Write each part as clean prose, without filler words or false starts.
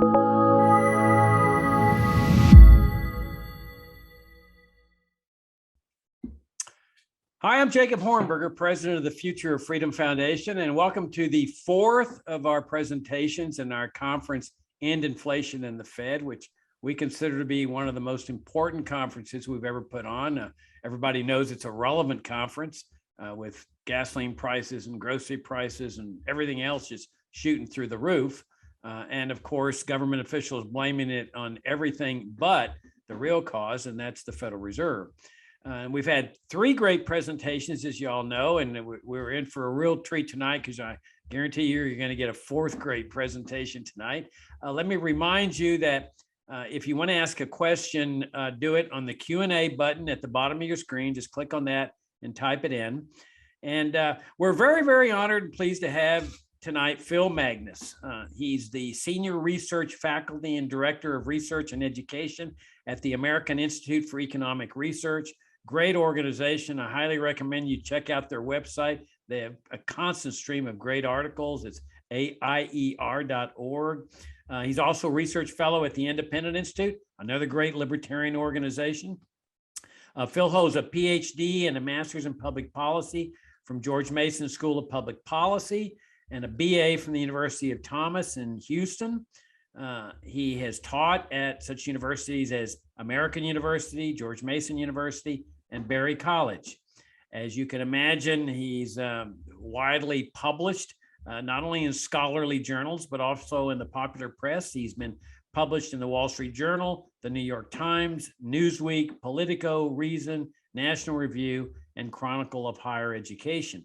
Hi, I'm Jacob Hornberger, president of the Future of Freedom Foundation, and welcome to the fourth of our presentations in our conference, End Inflation and the Fed, which we consider to be one of the most important conferences we've ever put on. Everybody knows it's a relevant conference with gasoline prices and grocery prices and everything else just shooting through the roof. And of course, government officials blaming it on everything but the real cause, and that's the Federal Reserve. We've had three great presentations, as you all know, and we're in for a real treat tonight because I guarantee you're going to get a fourth great presentation tonight. Let me remind you that if you want to ask a question, do it on the Q&A button at the bottom of your screen. Just click on that and type it in. And we're very, very honored and pleased to have tonight Phil Magness. He's the Senior Research Faculty and Director of Research and Education at the American Institute for Economic Research. Great organization. I highly recommend you check out their website. They have a constant stream of great articles. It's AIER.org. He's also a research fellow at the Independent Institute, another great libertarian organization. Phil holds a PhD and a master's in public policy from George Mason School of Public Policy and a BA from the University of Thomas in Houston. He has taught at such universities as American University, George Mason University, and Berry College. As you can imagine, he's widely published, not only in scholarly journals, but also in the popular press. He's been published in the Wall Street Journal, the New York Times, Newsweek, Politico, Reason, National Review, and Chronicle of Higher Education.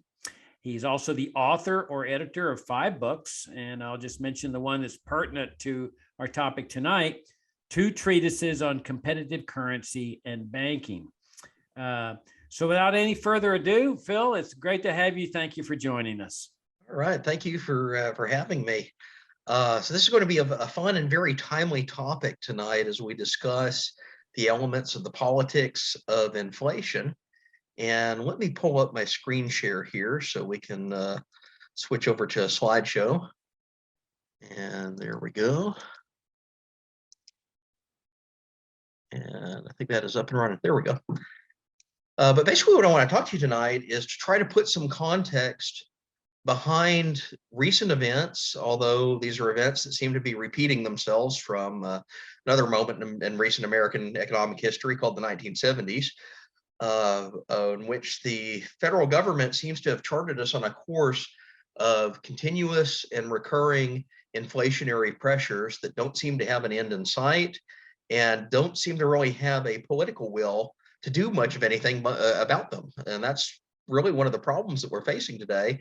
He's also the author or editor of 5 books, and I'll just mention the one that's pertinent to our topic tonight, 2 treatises on competitive currency and banking. So without any further ado, Phil, it's great to have you. Thank you for joining us. All right, thank you for having me. So this is going to be a fun and very timely topic tonight as we discuss the elements of the politics of inflation. And let me pull up my screen share here so we can switch over to a slideshow. And there we go. And I think that is up and running. There we go. But basically what I want to talk to you tonight is to try to put some context behind recent events, although these are events that seem to be repeating themselves from another moment in recent American economic history called the 1970s. In which the federal government seems to have charted us on a course of continuous and recurring inflationary pressures that don't seem to have an end in sight and don't seem to really have a political will to do much of anything about them. And that's really one of the problems that we're facing today.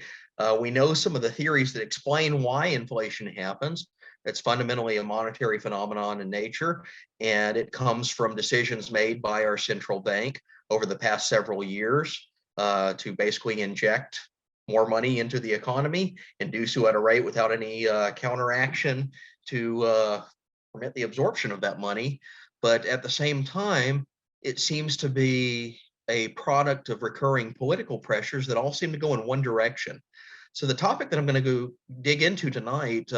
We know some of the theories that explain why inflation happens. It's fundamentally a monetary phenomenon in nature, and it comes from decisions made by our central bank over the past several years to basically inject more money into the economy and do so at a rate without any counteraction to permit the absorption of that money. But at the same time, it seems to be a product of recurring political pressures that all seem to go in one direction. So the topic that I'm going to go dig into tonight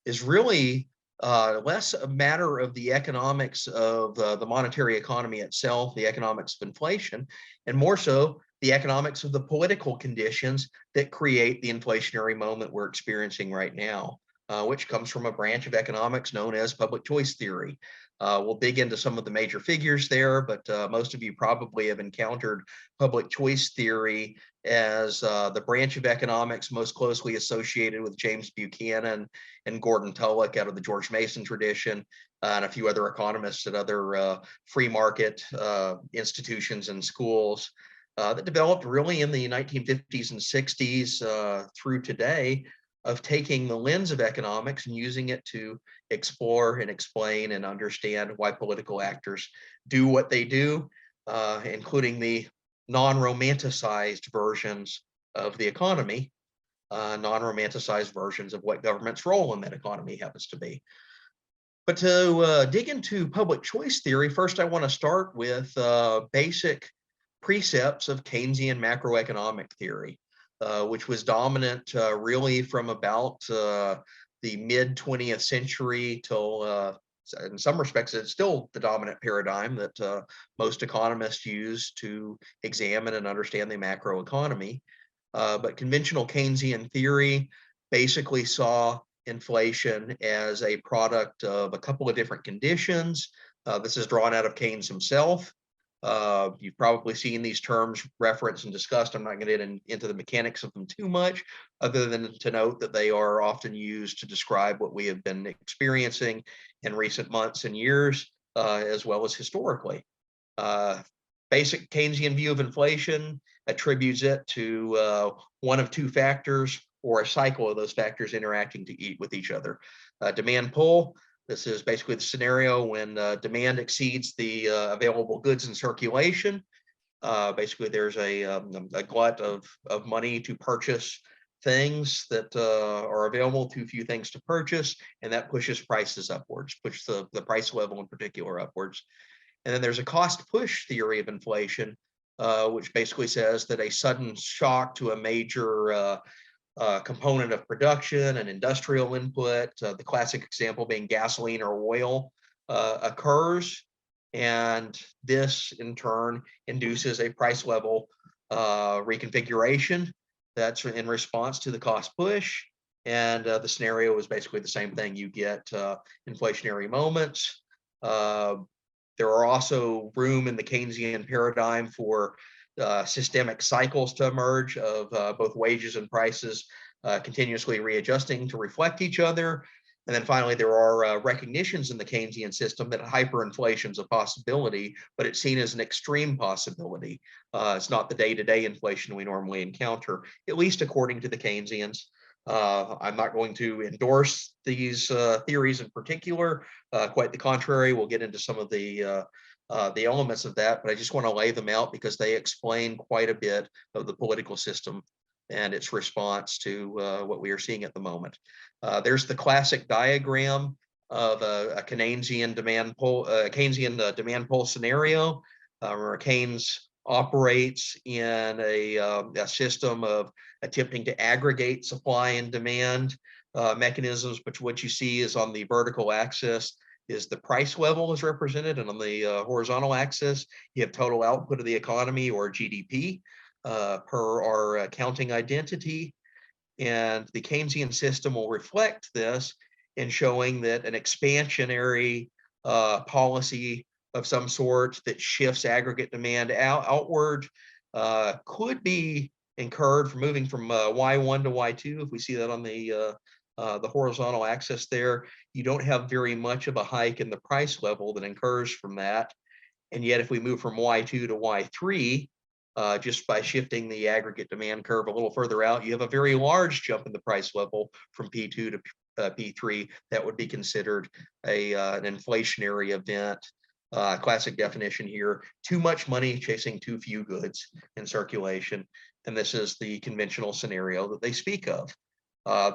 is really less a matter of the economics of the monetary economy itself, the economics of inflation, and more so the economics of the political conditions that create the inflationary moment we're experiencing right now, which comes from a branch of economics known as public choice theory. We'll dig into some of the major figures there, but most of you probably have encountered public choice theory as the branch of economics most closely associated with James Buchanan and Gordon Tullock out of the George Mason tradition, and a few other economists at other free market institutions and schools that developed really in the 1950s and 60s through today, of taking the lens of economics and using it to explore and explain and understand why political actors do what they do, including the non-romanticized versions of the economy, non-romanticized versions of what government's role in that economy happens to be. But to dig into public choice theory, first I want to start with basic precepts of Keynesian macroeconomic theory, which was dominant really from about the mid 20th century till in some respects, it's still the dominant paradigm that most economists use to examine and understand the macroeconomy. But conventional Keynesian theory basically saw inflation as a product of a couple of different conditions. This is drawn out of Keynes himself. You've probably seen these terms referenced and discussed. I'm not going to get into the mechanics of them too much, other than to note that they are often used to describe what we have been experiencing in recent months and years, as well as historically. Basic Keynesian view of inflation attributes it to one of two factors or a cycle of those factors interacting with each other. Demand pull. This is basically the scenario when demand exceeds the available goods in circulation. Basically, there's a glut of money to purchase things that are available, too few things to purchase, and that pushes prices upwards, push the price level in particular upwards. And then there's a cost push theory of inflation, which basically says that a sudden shock to a major component of production and industrial input, the classic example being gasoline or oil, occurs. And this in turn induces a price level reconfiguration that's in response to the cost push. And the scenario is basically the same thing. You get inflationary moments. There are also room in the Keynesian paradigm for systemic cycles to emerge of both wages and prices continuously readjusting to reflect each other. And then finally, there are recognitions in the Keynesian system that hyperinflation is a possibility, but it's seen as an extreme possibility. It's not the day-to-day inflation we normally encounter, at least according to the Keynesians. I'm not going to endorse these theories in particular. Quite the contrary, we'll get into some of the elements of that, but I just want to lay them out because they explain quite a bit of the political system and its response to what we are seeing at the moment. There's the classic diagram of a Keynesian demand pull scenario, where Keynes operates in a system of attempting to aggregate supply and demand mechanisms, but what you see is on the vertical axis is the price level is represented, and on the horizontal axis, you have total output of the economy, or GDP, per our accounting identity. And the Keynesian system will reflect this in showing that an expansionary policy of some sort that shifts aggregate demand outward could be incurred from moving from Y1 to Y2. If we see that on the horizontal axis there, you don't have very much of a hike in the price level that incurs from that. And yet if we move from Y2 to Y3, just by shifting the aggregate demand curve a little further out, you have a very large jump in the price level from P2 to P3. That would be considered an inflationary event. Classic definition here: too much money chasing too few goods in circulation. And this is the conventional scenario that they speak of.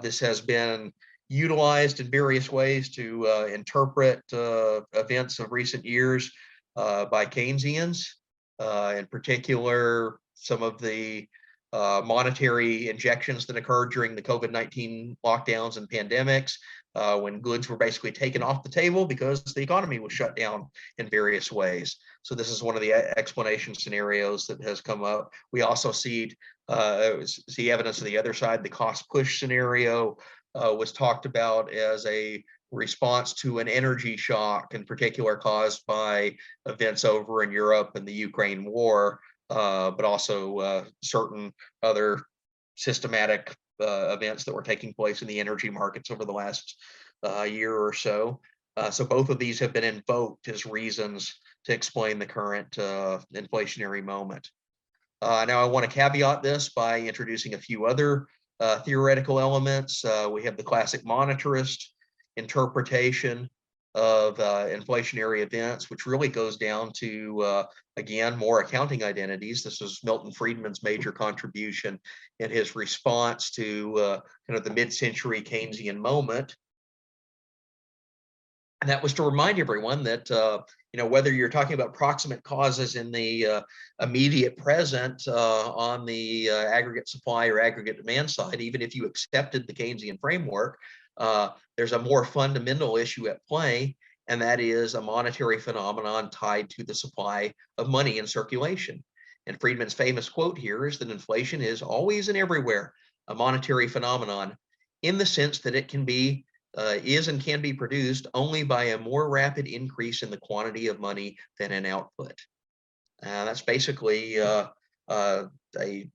This has been utilized in various ways to interpret events of recent years by Keynesians. In particular, some of the monetary injections that occurred during the COVID-19 lockdowns and pandemics, when goods were basically taken off the table because the economy was shut down in various ways. So this is one of the explanation scenarios that has come up. We also see evidence of the other side. The cost push scenario was talked about as a response to an energy shock, in particular caused by events over in Europe and the Ukraine war, but also certain other systematic events that were taking place in the energy markets over the last year or so. So both of these have been invoked as reasons to explain the current inflationary moment. Now I want to caveat this by introducing a few other theoretical elements. We have the classic monetarist interpretation of inflationary events, which really goes down to, again, more accounting identities. This was Milton Friedman's major contribution in his response to kind of the mid-century Keynesian moment. And that was to remind everyone that, whether you're talking about proximate causes in the immediate present on the aggregate supply or aggregate demand side, even if you accepted the Keynesian framework, there's a more fundamental issue at play, and that is a monetary phenomenon tied to the supply of money in circulation. And Friedman's famous quote here is that inflation is always and everywhere a monetary phenomenon, in the sense that it can be, is and can be produced only by a more rapid increase in the quantity of money than an output. That's basically a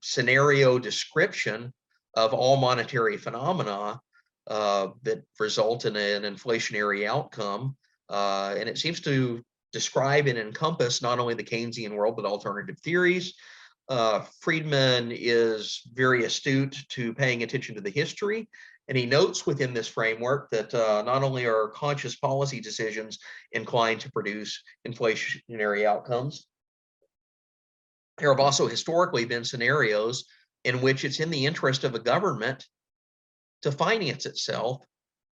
scenario description of all monetary phenomena that result in an inflationary outcome. And it seems to describe and encompass not only the Keynesian world, but alternative theories. Friedman is very astute to paying attention to the history. And he notes within this framework that not only are conscious policy decisions inclined to produce inflationary outcomes, there have also historically been scenarios in which it's in the interest of a government to finance itself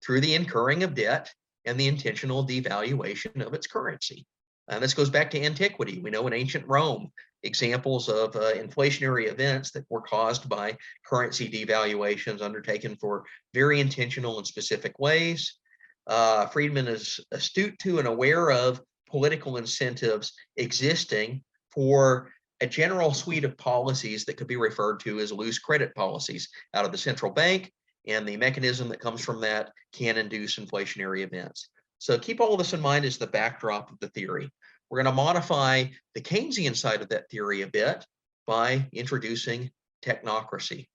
through the incurring of debt and the intentional devaluation of its currency. And this goes back to antiquity. We know in ancient Rome, examples of inflationary events that were caused by currency devaluations undertaken for very intentional and specific ways. Friedman is astute to and aware of political incentives existing for a general suite of policies that could be referred to as loose credit policies out of the central bank, and the mechanism that comes from that can induce inflationary events. So keep all of this in mind as the backdrop of the theory. We're going to modify the Keynesian side of that theory a bit by introducing technocracy.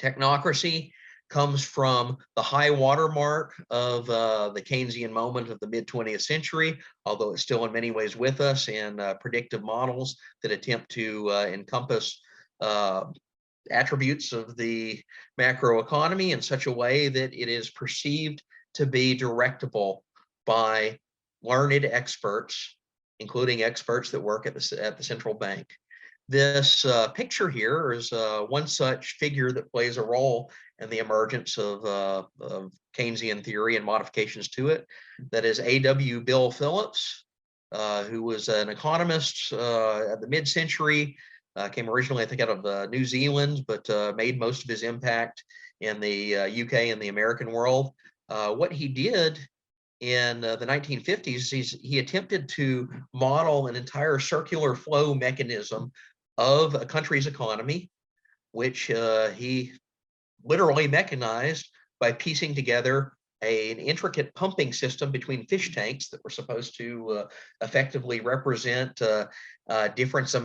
Technocracy comes from the high watermark of the Keynesian moment of the mid-20th century, although it's still in many ways with us, and predictive models that attempt to encompass attributes of the macroeconomy in such a way that it is perceived to be directable by learned experts, including experts that work at the central bank. This picture here is one such figure that plays a role in the emergence of Keynesian theory and modifications to it. That is A.W. Bill Phillips, who was an economist at the mid-century, came originally, I think, out of New Zealand, but made most of his impact in the UK and the American world. What he did in the 1950s, he attempted to model an entire circular flow mechanism of a country's economy, which he literally mechanized by piecing together an intricate pumping system between fish tanks that were supposed to effectively represent different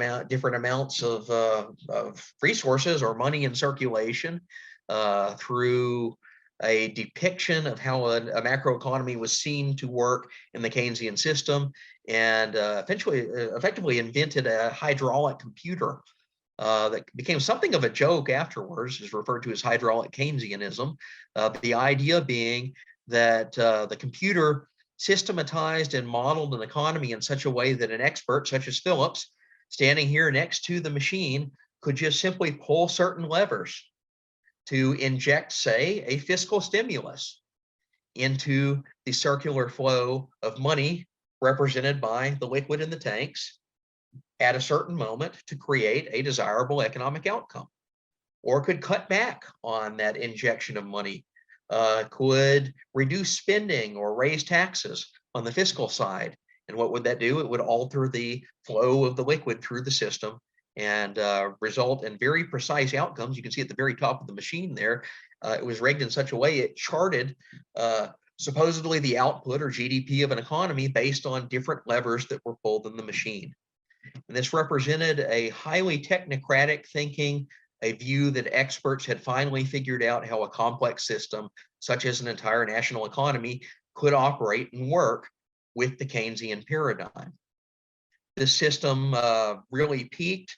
amounts of resources or money in circulation through a depiction of how a macroeconomy was seen to work in the Keynesian system, and effectively invented a hydraulic computer that became something of a joke afterwards, is referred to as hydraulic Keynesianism. The idea being that the computer systematized and modeled an economy in such a way that an expert such as Phillips, standing here next to the machine, could just simply pull certain levers to inject, say, a fiscal stimulus into the circular flow of money represented by the liquid in the tanks at a certain moment to create a desirable economic outcome, or could cut back on that injection of money, could reduce spending or raise taxes on the fiscal side. And what would that do? It would alter the flow of the liquid through the system and result in very precise outcomes. You can see at the very top of the machine there, it was rigged in such a way it charted supposedly the output or GDP of an economy based on different levers that were pulled in the machine. And this represented a highly technocratic thinking, a view that experts had finally figured out how a complex system, such as an entire national economy, could operate and work with the Keynesian paradigm. This system really peaked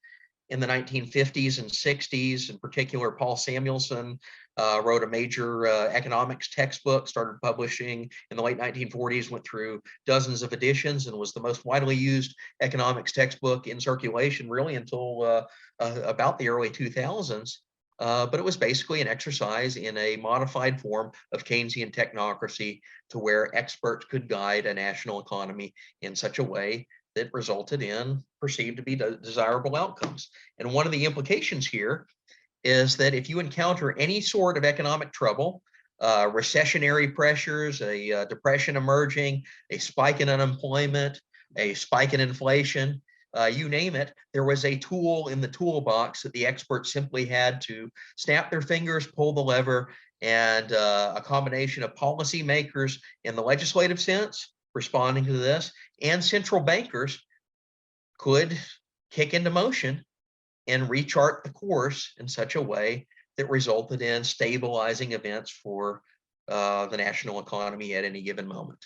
in the 1950s and 60s. In particular, Paul Samuelson wrote a major economics textbook, started publishing in the late 1940s, went through dozens of editions, and was the most widely used economics textbook in circulation really until about the early 2000s. But it was basically an exercise in a modified form of Keynesian technocracy, to where experts could guide a national economy in such a way that resulted in perceived to be desirable outcomes. And one of the implications here is that if you encounter any sort of economic trouble, recessionary pressures, a depression emerging, a spike in unemployment, a spike in inflation, you name it, there was a tool in the toolbox that the experts simply had to snap their fingers, pull the lever, and a combination of policymakers in the legislative sense responding to this and central bankers could kick into motion and rechart the course in such a way that resulted in stabilizing events for the national economy at any given moment.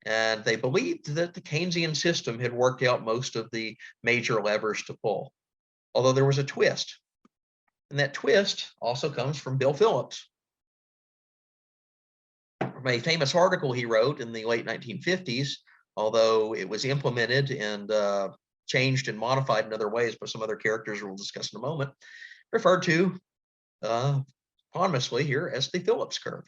And they believed that the Keynesian system had worked out most of the major levers to pull, although there was a twist. And that twist also comes from Bill Phillips. From a famous article he wrote in the late 1950s, although it was implemented and changed and modified in other ways by some other characters we'll discuss in a moment, referred to ominously here as the Phillips curve.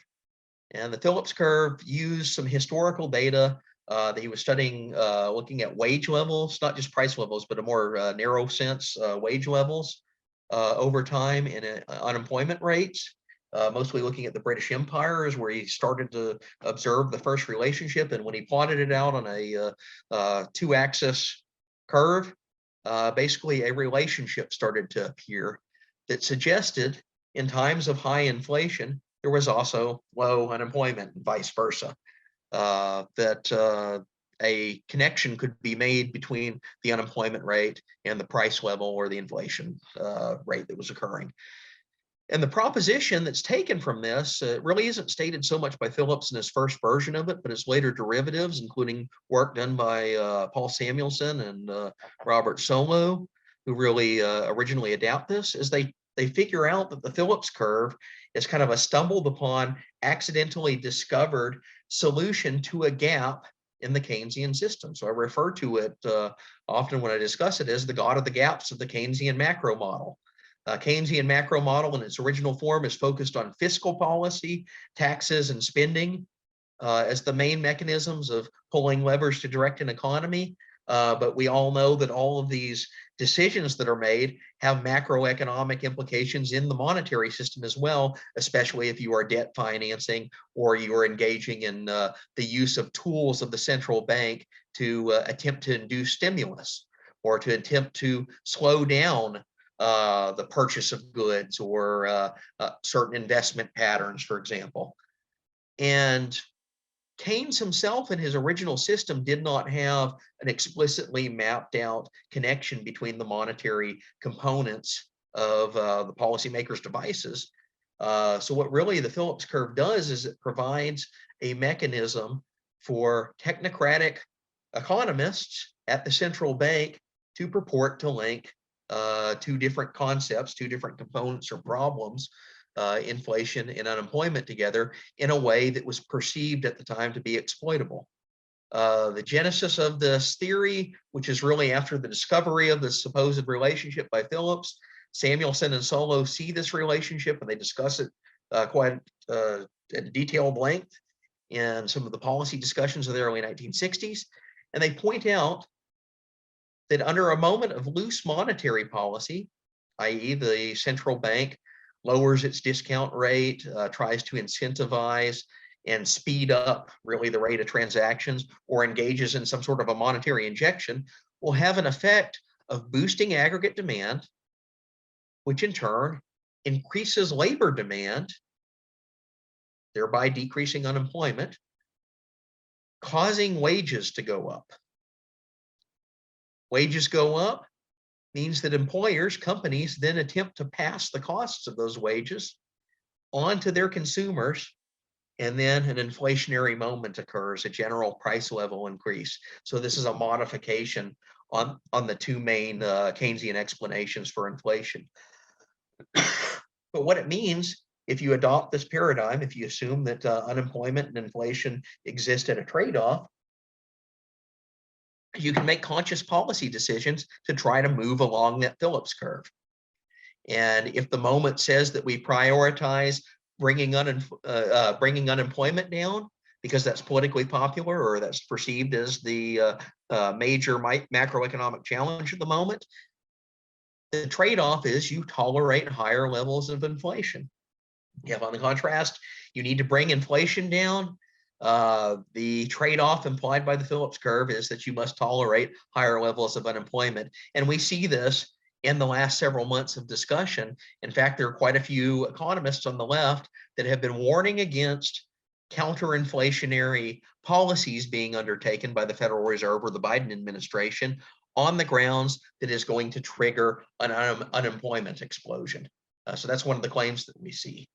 And the Phillips curve used some historical data that he was studying, looking at wage levels, not just price levels, but a more narrow sense wage levels over time and unemployment rates. Mostly looking at the British Empire is where he started to observe the first relationship. And when he plotted it out on a two-axis curve, basically a relationship started to appear that suggested in times of high inflation, there was also low unemployment and vice versa, that a connection could be made between the unemployment rate and the price level or the inflation rate that was occurring. And the proposition that's taken from this really isn't stated so much by Phillips in his first version of it, but his later derivatives, including work done by Paul Samuelson and Robert Solow, who really originally adapt this, is they figure out that the Phillips curve is kind of a stumbled upon, accidentally discovered solution to a gap in the Keynesian system. So I refer to it often when I discuss it as the God of the gaps of the Keynesian macro model. Keynesian macro model in its original form is focused on fiscal policy, taxes, and spending as the main mechanisms of pulling levers to direct an economy. But we all know that all of these decisions that are made have macroeconomic implications in the monetary system as well, especially if you are debt financing or you are engaging in the use of tools of the central bank to attempt to induce stimulus or to attempt to slow down the purchase of goods or certain investment patterns, for example. And Keynes himself in his original system did not have an explicitly mapped out connection between the monetary components of the policymakers' devices. So what really the Phillips curve does is it provides a mechanism for technocratic economists at the central bank to purport to link two different concepts, two different components or problems, inflation and unemployment together in a way that was perceived at the time to be exploitable. The genesis of this theory, which is really after the discovery of the supposed relationship by Phillips, Samuelson and Solow see this relationship and they discuss it quite at detailed length in some of the policy discussions of the early 1960s. And they point out that under a moment of loose monetary policy, i.e. the central bank lowers its discount rate, tries to incentivize and speed up really the rate of transactions or engages in some sort of a monetary injection, will have an effect of boosting aggregate demand, which in turn increases labor demand, thereby decreasing unemployment, causing wages to go up. Wages go up means that employers, companies then attempt to pass the costs of those wages on to their consumers, and then an inflationary moment occurs, a general price level increase. So this is a modification on the two main Keynesian explanations for inflation. But what it means, if you adopt this paradigm, if you assume that unemployment and inflation exist at a trade-off, you can make conscious policy decisions to try to move along that Phillips curve. And if the moment says that we prioritize bringing unemployment down because that's politically popular or that's perceived as the major macroeconomic challenge at the moment, the trade-off is you tolerate higher levels of inflation. If, on the contrast, you need to bring inflation down, the trade-off implied by the Phillips curve is that you must tolerate higher levels of unemployment. And we see this in the last several months of discussion. In fact, there are quite a few economists on the left that have been warning against counter-inflationary policies being undertaken by the Federal Reserve or the Biden administration on the grounds that is going to trigger an unemployment explosion. So that's one of the claims that we see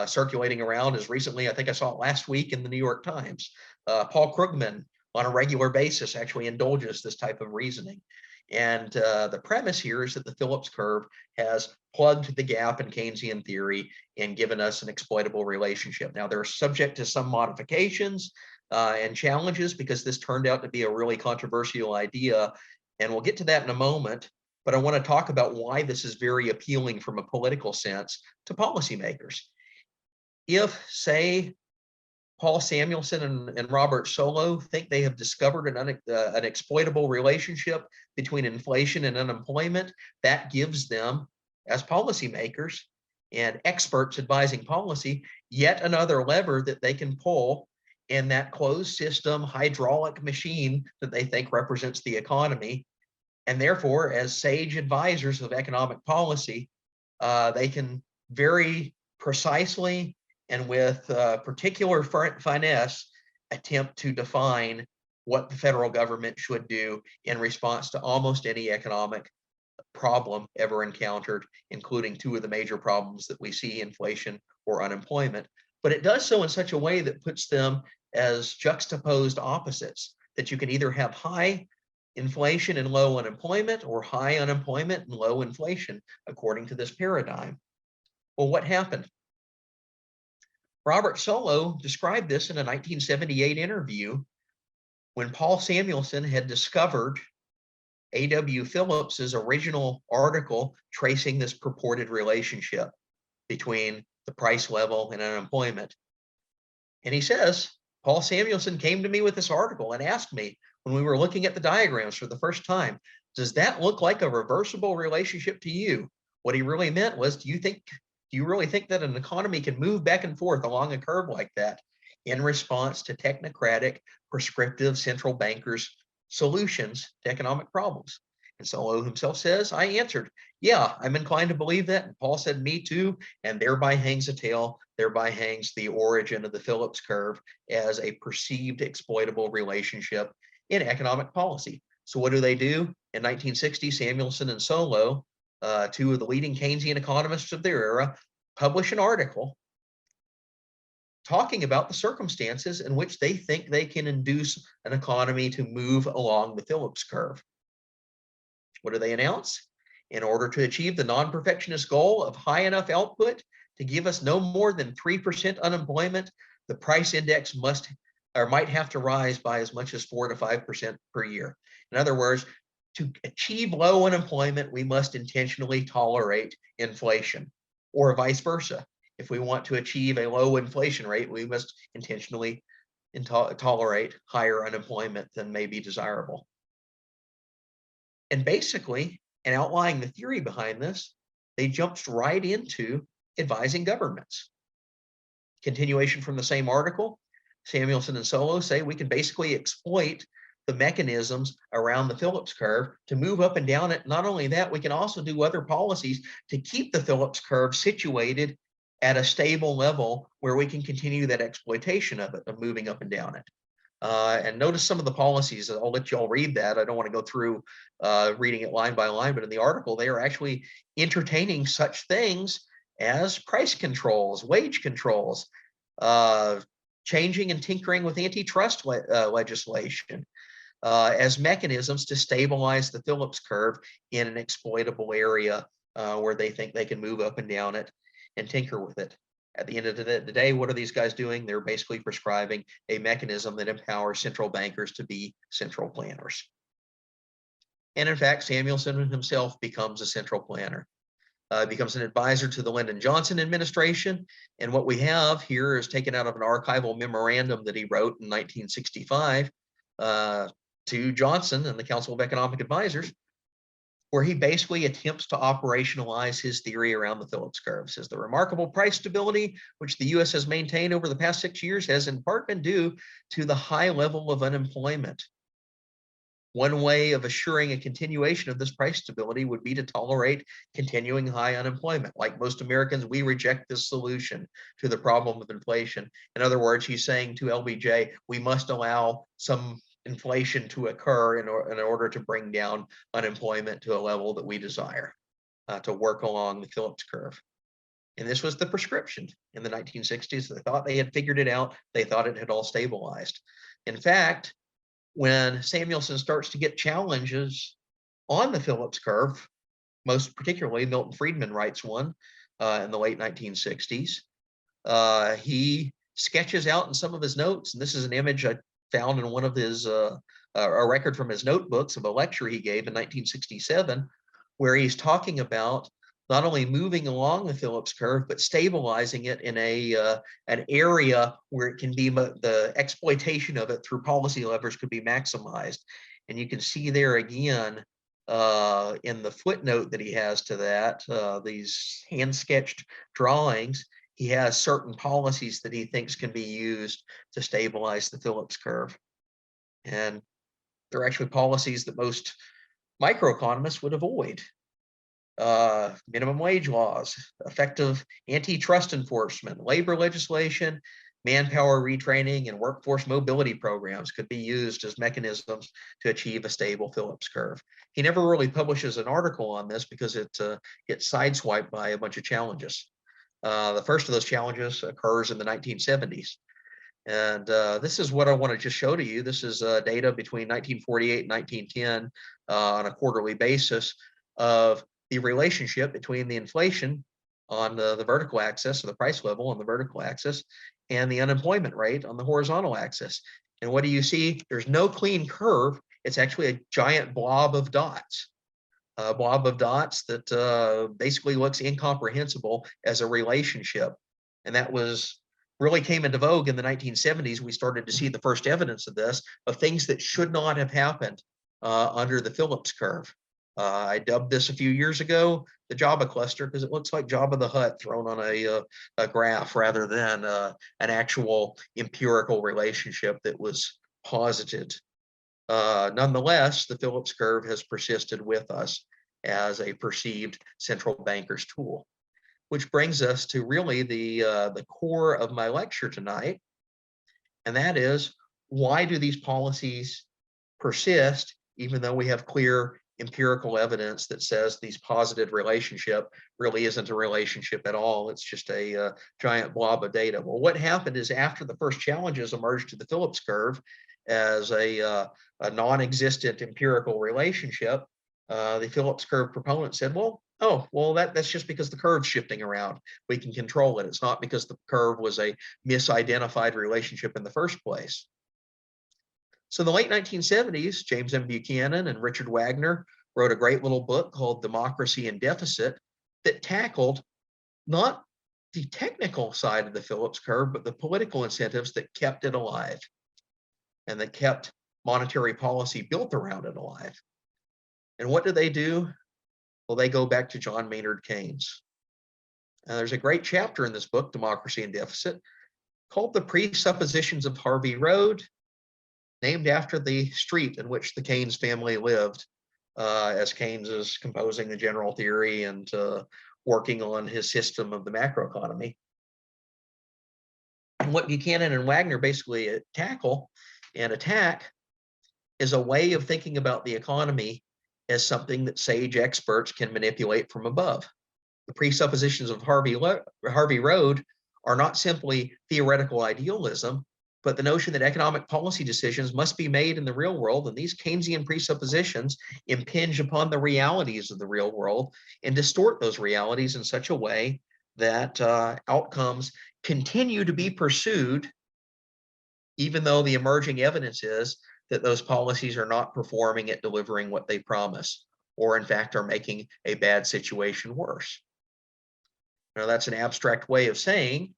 circulating around as recently, I think I saw it last week in the New York Times. Paul Krugman on a regular basis actually indulges this type of reasoning. And the premise here is that the Phillips curve has plugged the gap in Keynesian theory and given us an exploitable relationship. Now, they're subject to some modifications and challenges because this turned out to be a really controversial idea. And we'll get to that in a moment. But I want to talk about why this is very appealing from a political sense to policymakers. If, say, Paul Samuelson and Robert Solow think they have discovered an exploitable relationship between inflation and unemployment, that gives them, as policymakers and experts advising policy, yet another lever that they can pull in that closed system hydraulic machine that they think represents the economy. And therefore, as sage advisors of economic policy, they can very precisely and with particular finesse attempt to define what the federal government should do in response to almost any economic problem ever encountered, including two of the major problems that we see, inflation or unemployment. But it does so in such a way that puts them as juxtaposed opposites, that you can either have high inflation and low unemployment or high unemployment and low inflation, according to this paradigm. Well, what happened? Robert Solow described this in a 1978 interview when Paul Samuelson had discovered A.W. Phillips's original article tracing this purported relationship between the price level and unemployment. And he says, Paul Samuelson came to me with this article and asked me when we were looking at the diagrams for the first time, does that look like a reversible relationship to you? What he really meant was, do you really think that an economy can move back and forth along a curve like that in response to technocratic, prescriptive central bankers' solutions to economic problems? And Solow himself says, I answered, yeah, I'm inclined to believe that. And Paul said, me too. And thereby hangs a tale, thereby hangs the origin of the Phillips curve as a perceived exploitable relationship in economic policy. So what do? In 1960, Samuelson and Solow, two of the leading Keynesian economists of their era, publish an article talking about the circumstances in which they think they can induce an economy to move along the Phillips curve. What do they announce? In order to achieve the non-perfectionist goal of high enough output to give us no more than 3% unemployment, the price index must or might have to rise by as much as 4 to 5% per year. In other words, to achieve low unemployment, we must intentionally tolerate inflation, or vice versa. If we want to achieve a low inflation rate, we must intentionally tolerate higher unemployment than may be desirable. And basically, in outlining the theory behind this, they jumped right into advising governments. Continuation from the same article, Samuelson and Solow say we can basically exploit the mechanisms around the Phillips curve to move up and down it. Not only that, we can also do other policies to keep the Phillips curve situated at a stable level where we can continue that exploitation of it, of moving up and down it. And notice some of the policies. I'll let you all read that. I don't want to go through reading it line by line, but in the article, they are actually entertaining such things as price controls, wage controls, changing and tinkering with antitrust legislation as mechanisms to stabilize the Phillips curve in an exploitable area where they think they can move up and down it and tinker with it. At the end of the day, what are these guys doing? They're basically prescribing a mechanism that empowers central bankers to be central planners. And in fact, Samuelson himself becomes a central planner, becomes an advisor to the Lyndon Johnson administration. And what we have here is taken out of an archival memorandum that he wrote in 1965 to Johnson and the Council of Economic Advisors, where he basically attempts to operationalize his theory around the Phillips curve. Says the remarkable price stability which the U.S. has maintained over the past 6 years has in part been due to the high level of unemployment. One way of assuring a continuation of this price stability would be to tolerate continuing high unemployment. Like most Americans, we reject this solution to the problem of inflation. In other words, he's saying to LBJ, we must allow some inflation to occur in order to bring down unemployment to a level that we desire, to work along the Phillips curve. And this was the prescription in the 1960s. They thought they had figured it out. They thought it had all stabilized. In fact, when Samuelson starts to get challenges on the Phillips curve, most particularly Milton Friedman writes one in the late 1960s, he sketches out in some of his notes, and this is an image I found in one of his, a record from his notebooks of a lecture he gave in 1967, where he's talking about not only moving along the Phillips curve, but stabilizing it in an area where it can be, the exploitation of it through policy levers could be maximized. And you can see there again in the footnote that he has to that, these hand-sketched drawings, he has certain policies that he thinks can be used to stabilize the Phillips curve. And they're actually policies that most microeconomists would avoid. Minimum wage laws, effective antitrust enforcement, labor legislation, manpower retraining, and workforce mobility programs could be used as mechanisms to achieve a stable Phillips curve. He never really publishes an article on this because it gets sideswiped by a bunch of challenges. The first of those challenges occurs in the 1970s. And this is what I want to just show to you. This is data between 1948 and 1910 on a quarterly basis of the relationship between the inflation on the vertical axis, or the price level on the vertical axis, and the unemployment rate on the horizontal axis. And what do you see? There's no clean curve. It's actually a giant blob of dots. A blob of dots that basically looks incomprehensible as a relationship. And that was really came into vogue in the 1970s. We started to see the first evidence of this, of things that should not have happened under the Phillips curve. I dubbed this a few years ago the Jabba cluster because it looks like Jabba the Hutt thrown on a graph rather than an actual empirical relationship that was posited. Nonetheless, the Phillips curve has persisted with us as a perceived central banker's tool, which brings us to really the core of my lecture tonight, and that is, why do these policies persist even though we have clear empirical evidence that says these positive relationship really isn't a relationship at all? It's just a giant blob of data. Well, what happened is after the first challenges emerged to the Phillips curve as a non-existent empirical relationship, the Phillips curve proponents said, well, that's just because the curve's shifting around. We can control it. It's not because the curve was a misidentified relationship in the first place. So in the late 1970s, James M. Buchanan and Richard Wagner wrote a great little book called Democracy in Deficit that tackled not the technical side of the Phillips curve, but the political incentives that kept it alive and that kept monetary policy built around it alive. And what do? Well, they go back to John Maynard Keynes. There's a great chapter in this book, Democracy in Deficit, called The Presuppositions of Harvey Road, named after the street in which the Keynes family lived, as Keynes is composing the general theory and working on his system of the macroeconomy. And what Buchanan and Wagner basically tackle and attack is a way of thinking about the economy as something that sage experts can manipulate from above. The presuppositions of Harvey Road are not simply theoretical idealism, but the notion that economic policy decisions must be made in the real world, and these Keynesian presuppositions impinge upon the realities of the real world and distort those realities in such a way that outcomes continue to be pursued, even though the emerging evidence is that those policies are not performing at delivering what they promise, or in fact are making a bad situation worse. Now, that's an abstract way of saying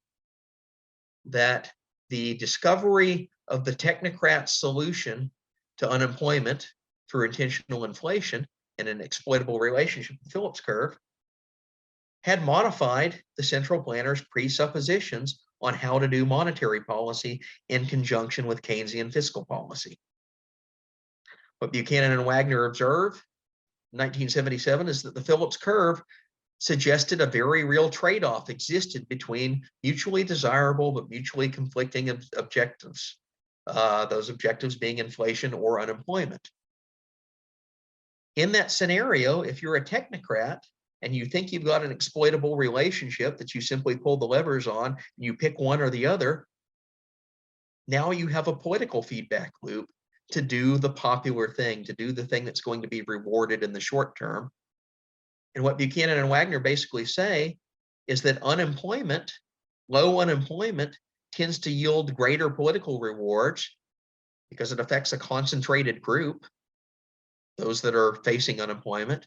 that the discovery of the technocrat's solution to unemployment through intentional inflation in an exploitable relationship, the Phillips curve, had modified the central planner's presuppositions on how to do monetary policy in conjunction with Keynesian fiscal policy. What Buchanan and Wagner observed in 1977 is that the Phillips curve suggested a very real trade-off existed between mutually desirable but mutually conflicting objectives, those objectives being inflation or unemployment. In that scenario, if you're a technocrat and you think you've got an exploitable relationship that you simply pull the levers on, and you pick one or the other, now you have a political feedback loop to do the popular thing, to do the thing that's going to be rewarded in the short term. And what Buchanan and Wagner basically say is that unemployment, low unemployment, tends to yield greater political rewards because it affects a concentrated group, those that are facing unemployment,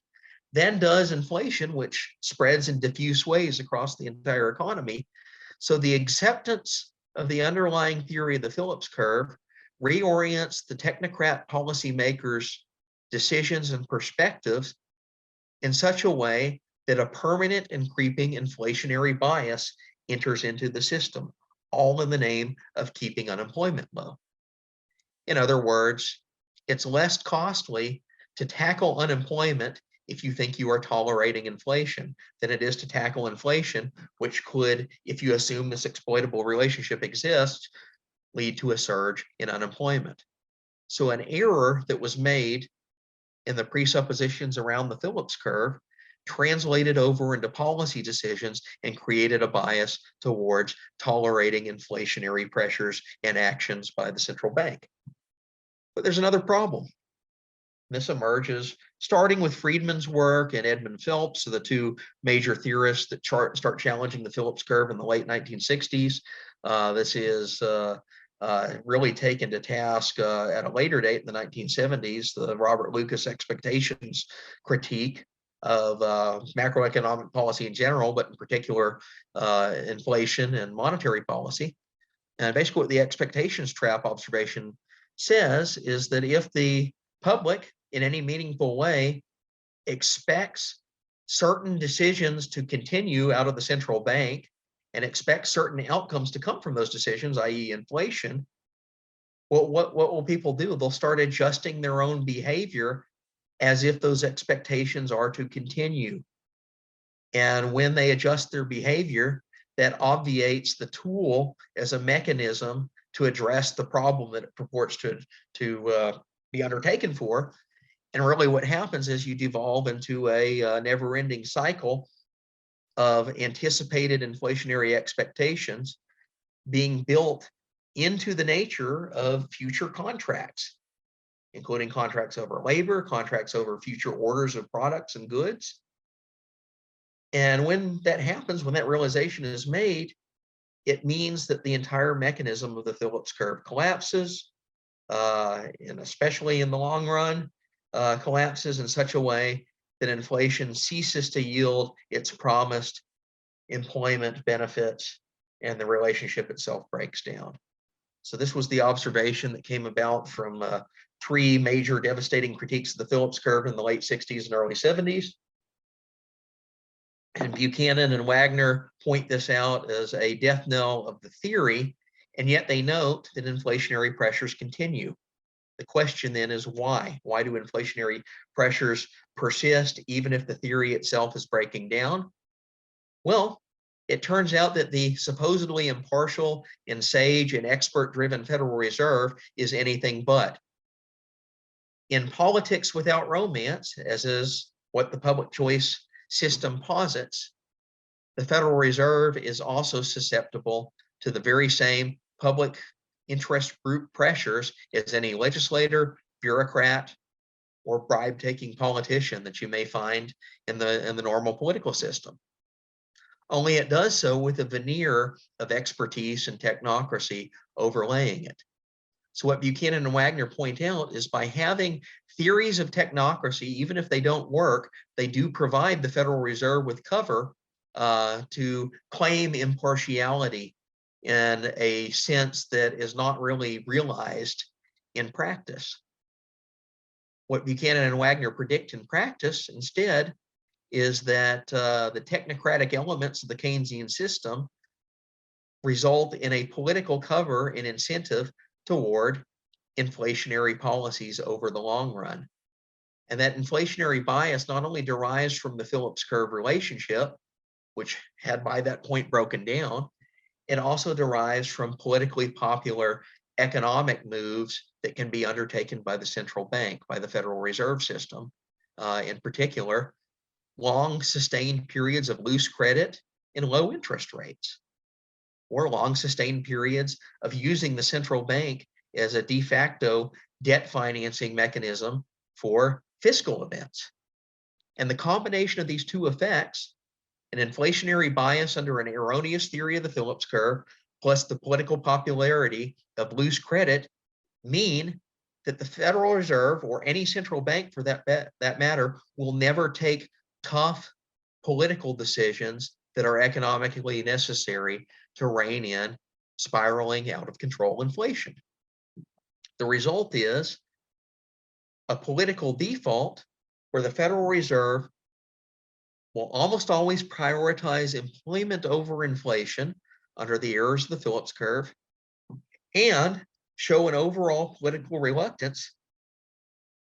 than does inflation, which spreads in diffuse ways across the entire economy. So the acceptance of the underlying theory of the Phillips curve reorients the technocrat policymakers' decisions and perspectives in such a way that a permanent and creeping inflationary bias enters into the system, all in the name of keeping unemployment low. In other words, it's less costly to tackle unemployment if you think you are tolerating inflation than it is to tackle inflation, which could, if you assume this exploitable relationship exists, lead to a surge in unemployment. So an error that was made in the presuppositions around the Phillips curve translated over into policy decisions and created a bias towards tolerating inflationary pressures and actions by the central bank. But there's another problem. This emerges starting with Friedman's work and Edmund Phelps, so the two major theorists that start challenging the Phillips curve in the late 1960s. This is really taken to task at a later date in the 1970s, the Robert Lucas expectations critique of macroeconomic policy in general, but in particular inflation and monetary policy. And basically what the expectations trap observation says is that if the public in any meaningful way expects certain decisions to continue out of the central bank and expect certain outcomes to come from those decisions, i.e. inflation, what will people do? They'll start adjusting their own behavior as if those expectations are to continue. And when they adjust their behavior, that obviates the tool as a mechanism to address the problem that it purports to be undertaken for. And really what happens is you devolve into a never-ending cycle of anticipated inflationary expectations being built into the nature of future contracts, including contracts over labor, contracts over future orders of products and goods. And when that happens, when that realization is made, it means that the entire mechanism of the Phillips curve collapses, and especially in the long run, collapses in such a way that inflation ceases to yield its promised employment benefits and the relationship itself breaks down. So this was the observation that came about from three major devastating critiques of the Phillips curve in the late 60s and early 70s. And Buchanan and Wagner point this out as a death knell of the theory, and yet they note that inflationary pressures continue. The question then is why? Why do inflationary pressures persist even if the theory itself is breaking down? Well, it turns out that the supposedly impartial and sage and expert-driven Federal Reserve is anything but. In politics without romance, as is what the public choice system posits, the Federal Reserve is also susceptible to the very same public interest group pressures as any legislator, bureaucrat, or bribe-taking politician that you may find in the normal political system. Only it does so with a veneer of expertise and technocracy overlaying it. So what Buchanan and Wagner point out is by having theories of technocracy, even if they don't work, they do provide the Federal Reserve with cover to claim impartiality in a sense that is not really realized in practice. What Buchanan and Wagner predict in practice instead is that the technocratic elements of the Keynesian system result in a political cover and incentive toward inflationary policies over the long run. And that inflationary bias not only derives from the Phillips curve relationship, which had by that point broken down, it also derives from politically popular economic moves that can be undertaken by the central bank, by the Federal Reserve System. In particular, long sustained periods of loose credit and low interest rates, or long sustained periods of using the central bank as a de facto debt financing mechanism for fiscal events. And the combination of these two effects, an inflationary bias under an erroneous theory of the Phillips curve, plus the political popularity of loose credit, mean that the Federal Reserve, or any central bank for that matter, will never take tough political decisions that are economically necessary to rein in spiraling out of control inflation. The result is a political default where the Federal Reserve will almost always prioritize employment over inflation under the errors of the Phillips curve, and show an overall political reluctance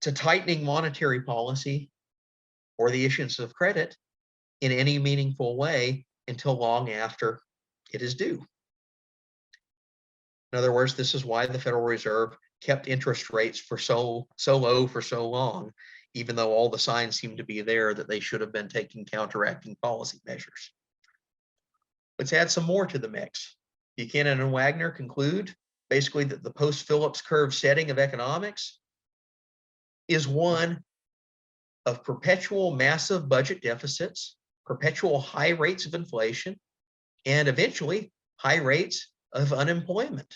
to tightening monetary policy or the issuance of credit in any meaningful way until long after it is due. In other words, this is why the Federal Reserve kept interest rates for so low for so long, even though all the signs seem to be there that they should have been taking counteracting policy measures. Let's add some more to the mix. Buchanan and Wagner conclude basically that the post-Phillips curve setting of economics is one of perpetual massive budget deficits, perpetual high rates of inflation, and eventually high rates of unemployment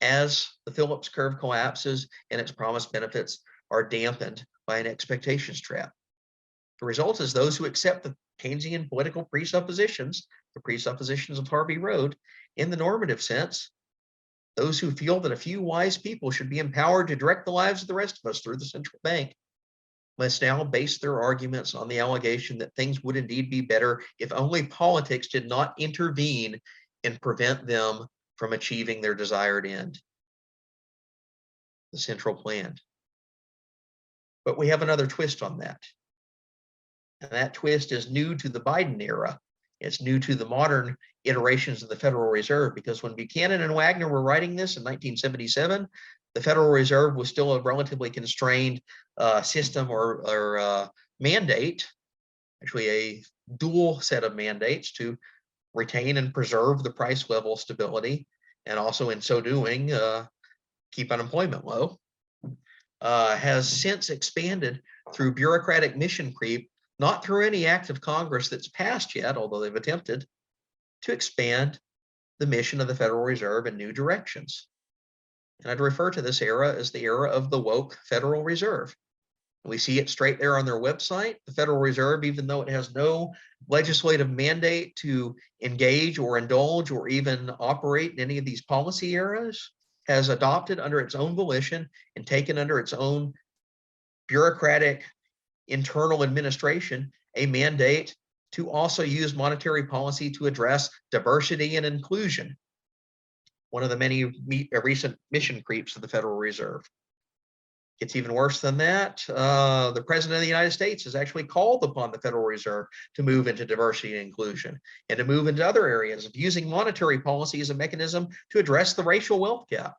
as the Phillips curve collapses and its promised benefits are dampened by an expectations trap. The result is those who accept the Keynesian political presuppositions, the presuppositions of Harvey Road, in the normative sense, those who feel that a few wise people should be empowered to direct the lives of the rest of us through the central bank, must now base their arguments on the allegation that things would indeed be better if only politics did not intervene and prevent them from achieving their desired end, the central plan. But we have another twist on that. And that twist is new to the Biden era. It's new to the modern iterations of the Federal Reserve, because when Buchanan and Wagner were writing this in 1977, the Federal Reserve was still a relatively constrained system or mandate, actually a dual set of mandates to retain and preserve the price level stability, and also in so doing, keep unemployment low, has since expanded through bureaucratic mission creep, not through any act of Congress that's passed yet, although they've attempted, to expand the mission of the Federal Reserve in new directions. And I'd refer to this era as the era of the woke Federal Reserve. We see it straight there on their website. The Federal Reserve, even though it has no legislative mandate to engage or indulge or even operate in any of these policy areas, has adopted under its own volition and taken under its own bureaucratic internal administration a mandate to also use monetary policy to address diversity and inclusion, one of the many recent mission creeps of the Federal Reserve. It's even worse than that. The President of the United States has actually called upon the Federal Reserve to move into diversity and inclusion and to move into other areas of using monetary policy as a mechanism to address the racial wealth gap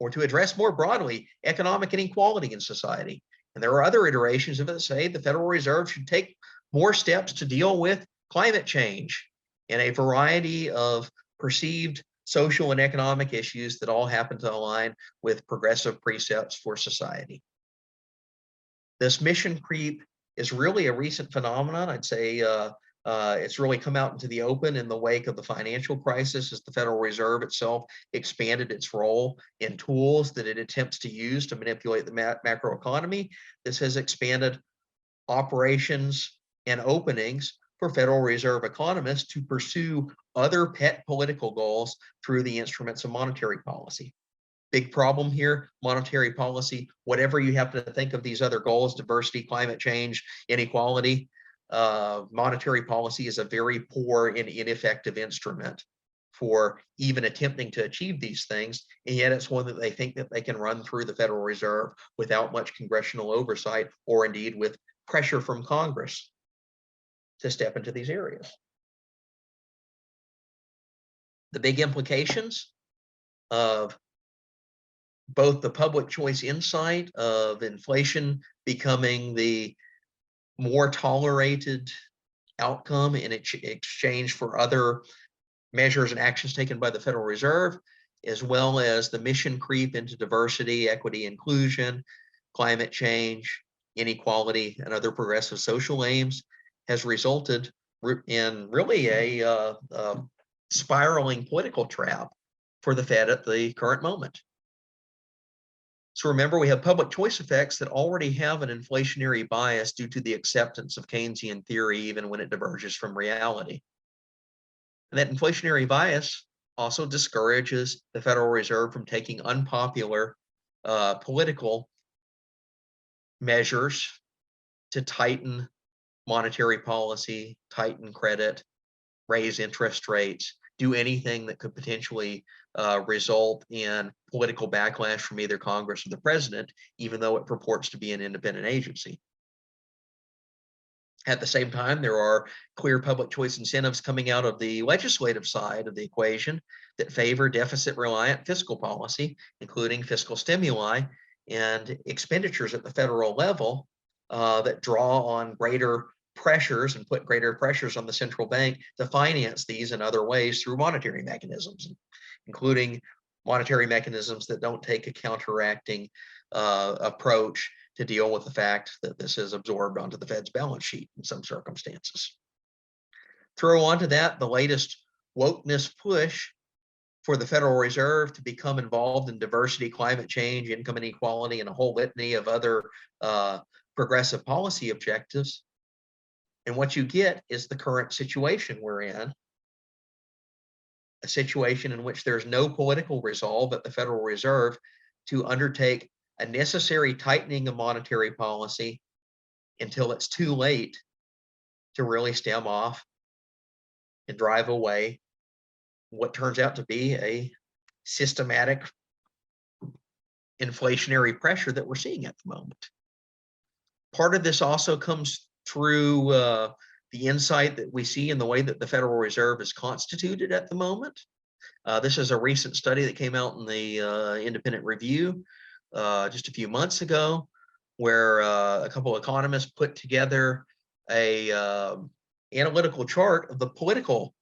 or to address more broadly economic inequality in society. And there are other iterations of it that say the Federal Reserve should take more steps to deal with climate change and a variety of perceived social and economic issues that all happen to align with progressive precepts for society. This mission creep is really a recent phenomenon. I'd say it's really come out into the open in the wake of the financial crisis as the Federal Reserve itself expanded its role in tools that it attempts to use to manipulate the macroeconomy. This has expanded operations and openings for Federal Reserve economists to pursue other pet political goals through the instruments of monetary policy. big problem here, monetary policy, whatever you have to think of these other goals, diversity, climate change, inequality, monetary policy is a very poor and ineffective instrument for even attempting to achieve these things. And yet it's one that they think that they can run through the Federal Reserve without much congressional oversight, or indeed with pressure from Congress to step into these areas. The big implications of both the public choice insight of inflation becoming the more tolerated outcome in exchange for other measures and actions taken by the Federal Reserve, as well as the mission creep into diversity, equity, inclusion, climate change, inequality, and other progressive social aims, has resulted in really a spiraling political trap for the Fed at the current moment. So remember, we have public choice effects that already have an inflationary bias due to the acceptance of Keynesian theory, even when it diverges from reality. And that inflationary bias also discourages the Federal Reserve from taking unpopular political measures to tighten monetary policy, tighten credit, raise interest rates, do anything that could potentially result in political backlash from either Congress or the president, even though it purports to be an independent agency. At the same time, there are clear public choice incentives coming out of the legislative side of the equation that favor deficit-reliant fiscal policy, including fiscal stimuli and expenditures at the federal level that draw on greater pressures and put greater pressures on the central bank to finance these in other ways through monetary mechanisms, including monetary mechanisms that don't take a counteracting approach to deal with the fact that this is absorbed onto the Fed's balance sheet in some circumstances. Throw onto that the latest wokeness push for the Federal Reserve to become involved in diversity, climate change, income inequality, and a whole litany of other progressive policy objectives. And what you get is the current situation we're in, a situation in which there's no political resolve at the Federal Reserve to undertake a necessary tightening of monetary policy until it's too late to really stem off and drive away what turns out to be a systematic inflationary pressure that we're seeing at the moment. Part of this also comes through the insight that we see in the way that the Federal Reserve is constituted at the moment. This is a recent study that came out in the Independent Review just a few months ago, where a couple of economists put together a analytical chart of the political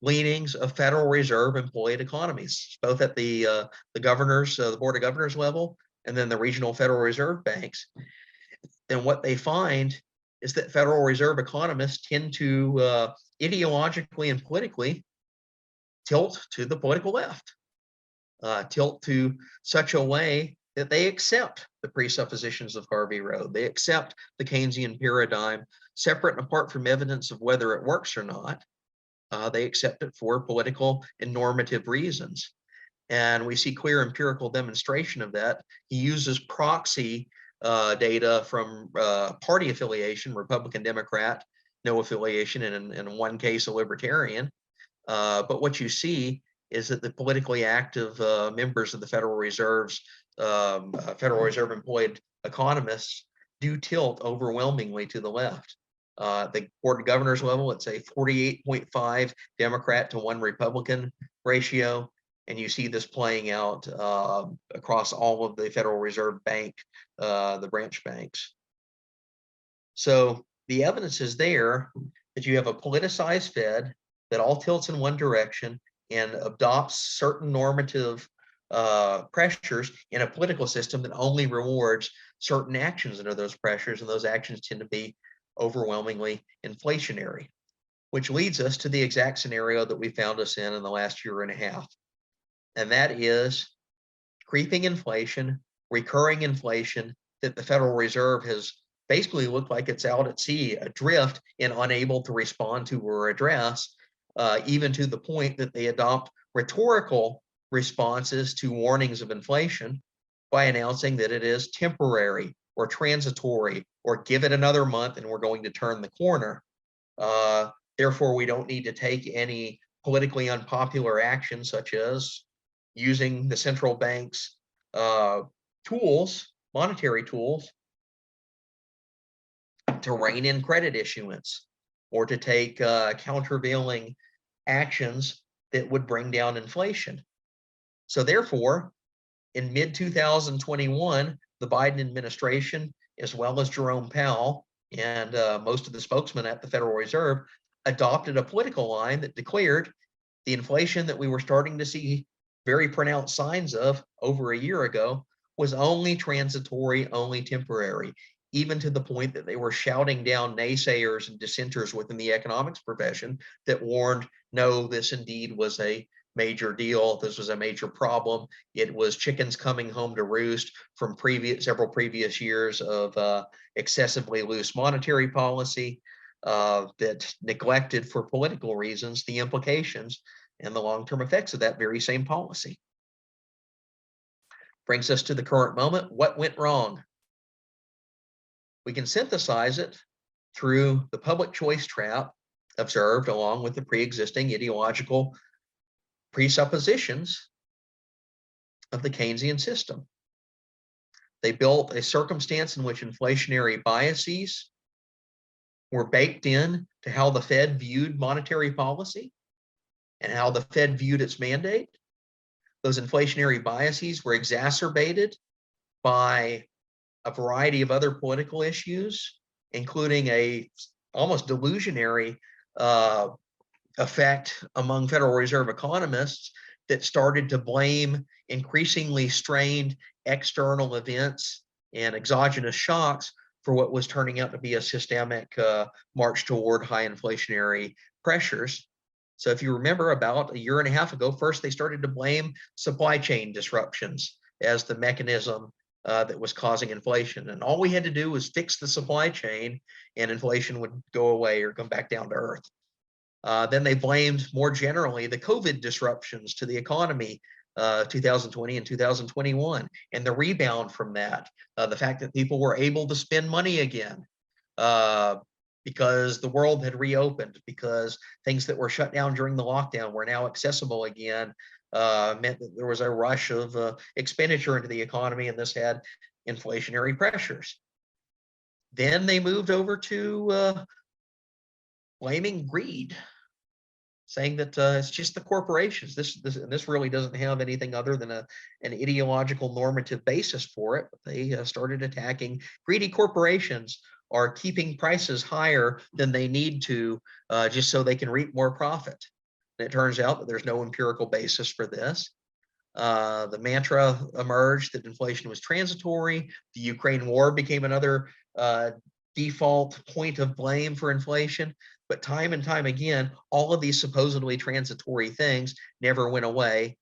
leanings of Federal Reserve employed economies, both at the governors, the Board of Governors level, and then the regional Federal Reserve banks. And what they find is that Federal Reserve economists tend to ideologically and politically tilt to the political left, tilt to such a way that they accept the presuppositions of Harvey Rowe. They accept the Keynesian paradigm, separate and apart from evidence of whether it works or not. They accept it for political and normative reasons. And we see clear empirical demonstration of that. He uses proxy data from party affiliation, Republican, Democrat, no affiliation, and in one case, a libertarian. But what you see is that the politically active members of the Federal Reserve's Federal Reserve employed economists do tilt overwhelmingly to the left. The Board of Governors level, it's a 48.5 Democrat to 1 Republican ratio. And you see this playing out across all of the Federal Reserve Bank, the branch banks. So the evidence is there that you have a politicized Fed that all tilts in one direction and adopts certain normative pressures in a political system that only rewards certain actions under those pressures, and those actions tend to be overwhelmingly inflationary, which leads us to the exact scenario that we found us in the last year and a half. And that is creeping inflation, recurring inflation that the Federal Reserve has basically looked like it's out at sea, adrift, and unable to respond to or address, even to the point that they adopt rhetorical responses to warnings of inflation by announcing that it is temporary or transitory, or give it another month and we're going to turn the corner. Therefore, we don't need to take any politically unpopular action, such as using the central bank's tools, monetary tools, to rein in credit issuance, or to take countervailing actions that would bring down inflation. So therefore, in mid-2021, the Biden administration, as well as Jerome Powell and most of the spokesmen at the Federal Reserve, adopted a political line that declared the inflation that we were starting to see very pronounced signs of over a year ago was only transitory, only temporary, even to the point that they were shouting down naysayers and dissenters within the economics profession that warned, no, this indeed was a major deal. This was a major problem. It was chickens coming home to roost from several previous years of excessively loose monetary policy that neglected, for political reasons, the implications and the long-term effects of that very same policy. Brings us to the current moment. What went wrong? We can synthesize it through the public choice trap observed along with the pre-existing ideological presuppositions of the Keynesian system. They built a circumstance in which inflationary biases were baked in to how the Fed viewed monetary policy and how the Fed viewed its mandate. Those inflationary biases were exacerbated by a variety of other political issues, including a almost delusionary effect among Federal Reserve economists that started to blame increasingly strained external events and exogenous shocks for what was turning out to be a systemic march toward high inflationary pressures. So if you remember, about a year and a half ago, first they started to blame supply chain disruptions as the mechanism that was causing inflation. And all we had to do was fix the supply chain and inflation would go away or come back down to earth. Then they blamed more generally the COVID disruptions to the economy, 2020 and 2021, and the rebound from that, the fact that people were able to spend money again because the world had reopened, because things that were shut down during the lockdown were now accessible again, meant that there was a rush of expenditure into the economy, and this had inflationary pressures. Then they moved over to blaming greed, saying that it's just the corporations. This really doesn't have anything other than an ideological normative basis for it. But they started attacking greedy corporations are keeping prices higher than they need to just so they can reap more profit. And it turns out that there's no empirical basis for this. The mantra emerged that inflation was transitory. The Ukraine war became another default point of blame for inflation. But time and time again, all of these supposedly transitory things never went away.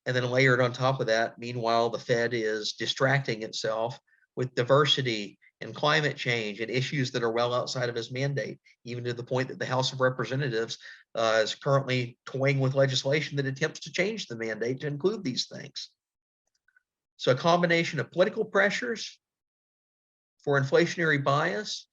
And then layered on top of that, meanwhile, the Fed is distracting itself with diversity and climate change and issues that are well outside of his mandate, even to the point that the House of Representatives is currently toying with legislation that attempts to change the mandate to include these things. So a combination of political pressures for inflationary bias,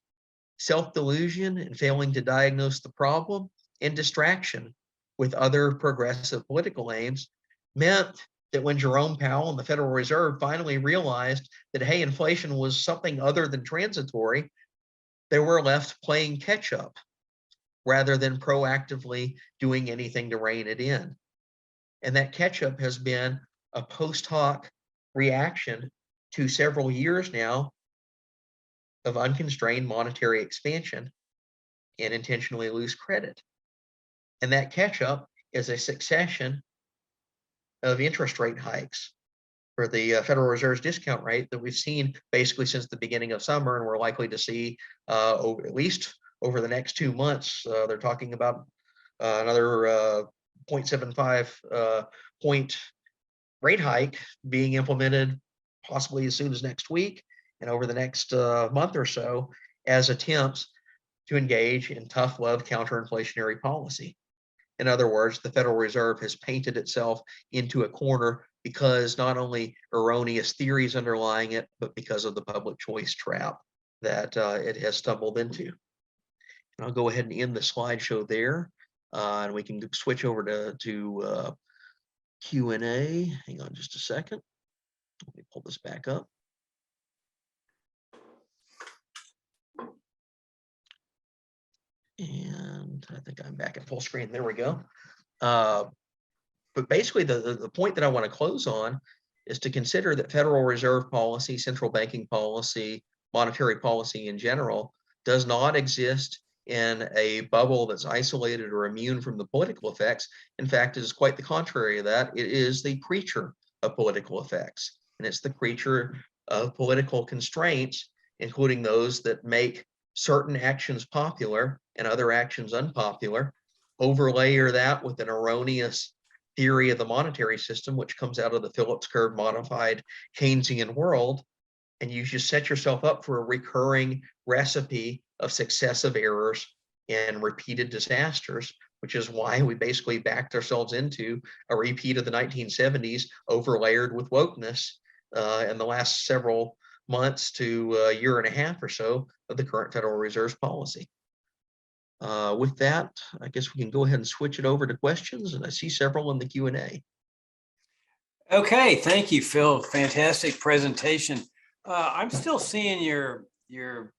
self-delusion and failing to diagnose the problem, and distraction with other progressive political aims meant that when Jerome Powell and the Federal Reserve finally realized that, hey, inflation was something other than transitory, they were left playing catch up rather than proactively doing anything to rein it in. And that catch up has been a post hoc reaction to several years now of unconstrained monetary expansion and intentionally loose credit. And that catch up is a succession of interest rate hikes for the Federal Reserve's discount rate that we've seen basically since the beginning of summer, and we're likely to see at least over the next 2 months. They're talking about another 0.75 point rate hike being implemented possibly as soon as next week and over the next month or so as attempts to engage in tough love counterinflationary policy. In other words, the Federal Reserve has painted itself into a corner because not only erroneous theories underlying it, but because of the public choice trap that it has stumbled into. And I'll go ahead and end the slideshow there, and we can switch over to Q&A. Hang on just a second. Let me pull this back up. And I think I'm back at full screen. There we go. But basically, the point that I want to close on is to consider that Federal Reserve policy, central banking policy, monetary policy in general, does not exist in a bubble that's isolated or immune from the political effects. In fact, it is quite the contrary of that. It is the creature of political effects, and it's the creature of political constraints, including those that make certain actions popular and other actions unpopular. Overlayer that with an erroneous theory of the monetary system, which comes out of the Phillips curve modified Keynesian world, and you just set yourself up for a recurring recipe of successive errors and repeated disasters, which is why we basically backed ourselves into a repeat of the 1970s overlayered with wokeness in the last several months to a year and a half or so of the current Federal Reserve's policy. With that, I guess we can go ahead and switch it over to questions, and I see several in the Q&A. Okay, thank you, Phil. Fantastic presentation. I'm still seeing your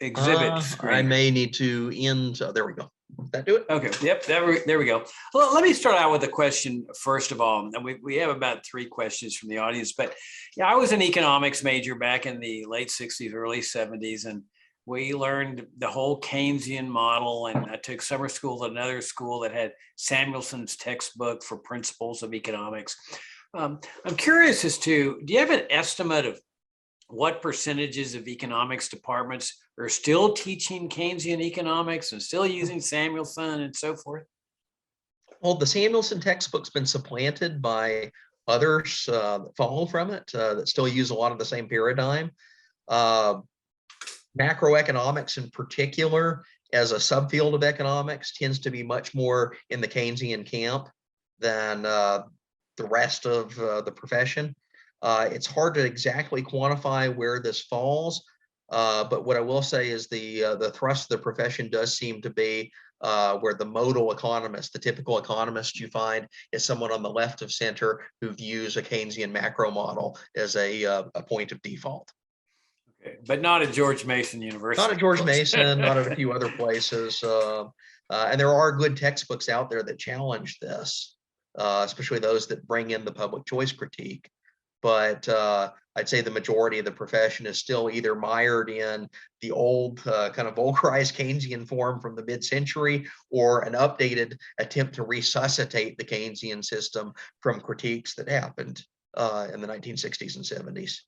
exhibit screen. I may need to end. There we go. Did that do it? Okay. Yep. There we go. Well, let me start out with a question first of all. And we have about 3 questions from the audience. But yeah, I was an economics major back in the late 60s, early 70s, and we learned the whole Keynesian model. And I took summer school at another school that had Samuelson's textbook for principles of economics. I'm curious as to, do you have an estimate of what percentages of economics departments are still teaching Keynesian economics and still using Samuelson and so forth? Well, the Samuelson textbook's been supplanted by others that follow from it that still use a lot of the same paradigm. Macroeconomics in particular, as a subfield of economics, tends to be much more in the Keynesian camp than the rest of the profession. It's hard to exactly quantify where this falls, but what I will say is the thrust of the profession does seem to be where the modal economist, the typical economist you find, is someone on the left of center who views a Keynesian macro model as a point of default. Okay, but not at George Mason University. Not at George Mason, not at a few other places. And there are good textbooks out there that challenge this, especially those that bring in the public choice critique. But I'd say the majority of the profession is still either mired in the old kind of vulgarized Keynesian form from the mid-century, or an updated attempt to resuscitate the Keynesian system from critiques that happened in the 1960s and 70s.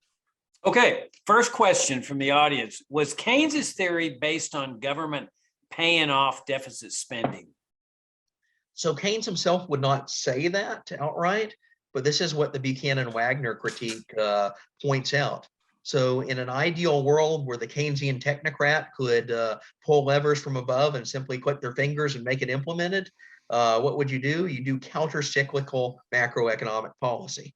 Okay, first question from the audience. Was Keynes's theory based on government paying off deficit spending? So Keynes himself would not say that outright, but this is what the Buchanan-Wagner critique points out. So in an ideal world where the Keynesian technocrat could pull levers from above and simply click their fingers and make it implemented, what would you do? You do counter-cyclical macroeconomic policy.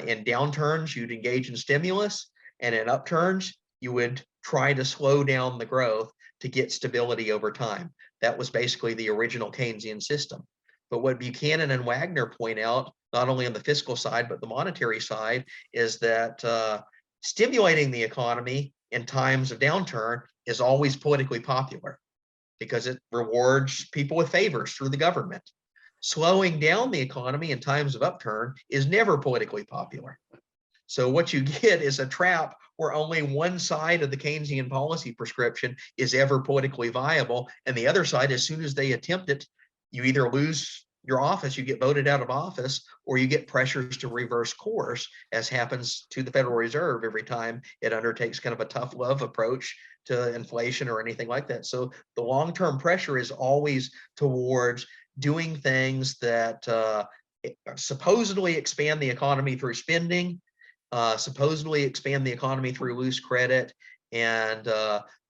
In downturns, you'd engage in stimulus, and in upturns, you would try to slow down the growth to get stability over time. That was basically the original Keynesian system. But what Buchanan and Wagner point out, not only on the fiscal side, but the monetary side, is that stimulating the economy in times of downturn is always politically popular because it rewards people with favors through the government. Slowing down the economy in times of upturn is never politically popular. So what you get is a trap where only one side of the Keynesian policy prescription is ever politically viable, and the other side, as soon as they attempt it, you either lose your office, you get voted out of office, or you get pressures to reverse course, as happens to the Federal Reserve every time it undertakes kind of a tough love approach to inflation or anything like that. So the long-term pressure is always towards doing things that supposedly expand the economy through spending, supposedly expand the economy through loose credit, and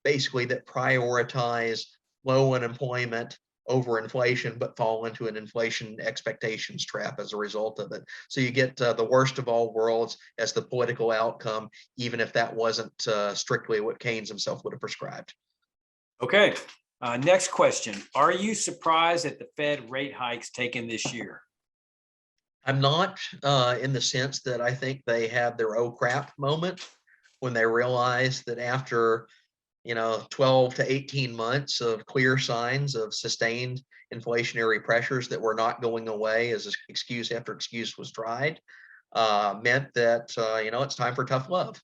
basically that prioritize low unemployment, over inflation, but fall into an inflation expectations trap as a result of it. So you get the worst of all worlds as the political outcome, even if that wasn't strictly what Keynes himself would have prescribed. Okay, next question. Are you surprised at the Fed rate hikes taken this year? I'm not, in the sense that I think they had their oh crap moment when they realized that after 12 to 18 months of clear signs of sustained inflationary pressures that were not going away as excuse after excuse was tried, meant that, it's time for tough love.